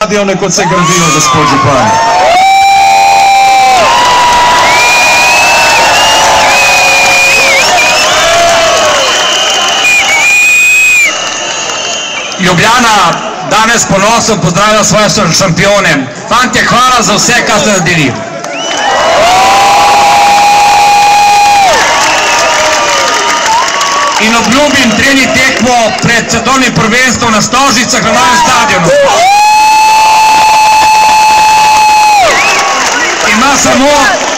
stadione, kot se gradijo, gospod župan. Ljubljana danes ponosno pozdravlja svoje šampione. Fantje, hvala za vse, kar ste naredili. In obljubim trening tekmo pred svetovnim prvenstvom na Stožicah na novem stadionu. Ima samo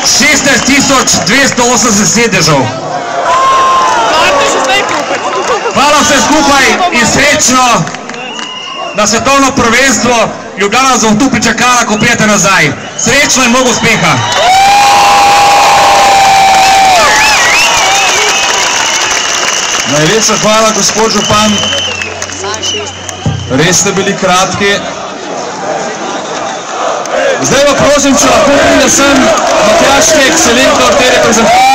16.280 sedežev. Hvala vse skupaj in srečno na svetovno prvenstvo. Ljubljana vas bo tu pričakala, ko prijete nazaj. Srečno in mnogo uspeha. Najlepša hvala, gospod župan. Res ste bili kratki. Zdaj pa prosim, če lahko pride sem Matjaž Kek, selektor te reprezentacije.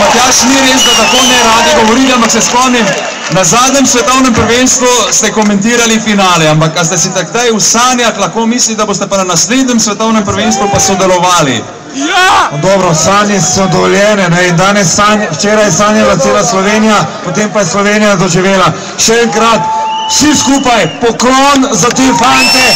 Matjaž, ni res, da tako ne radi govorili, ampak se spomnim, na zadnjem svetovnem prvenstvu ste komentirali finale, ampak a ste si takdaj v sanjah lahko mislili, da boste pa na naslednjem svetovnem prvenstvu pa sodelovali? Ja! Dobro, sanje so dovoljene, ne, in danes včeraj je sanjala cela Slovenija, potem pa je Slovenija doživela. Še enkrat, vsi skupaj, poklon za te fante,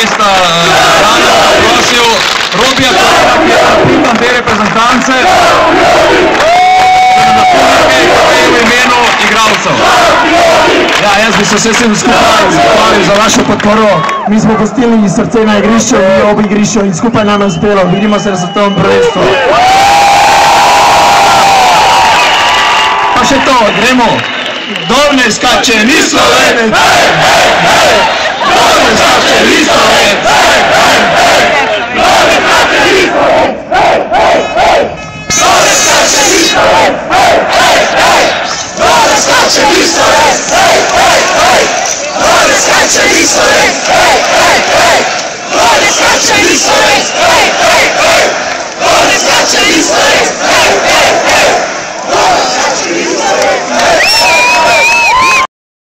mesta Rana, prosil Robija, ki je kapitan te reprezentance, da nam napolnike v imenu igralcev. Ja, jaz bi se vsem skupaj zahvalil za vašo podporo. Mi smo gostili iz srce na igrišču, mi ob igrišču in skupaj nam je uspelo. Vidimo se na svetovnem prvenstvu. Pa še to, gremo. Dol ne skače, ni Slovenec! Dol ne skače,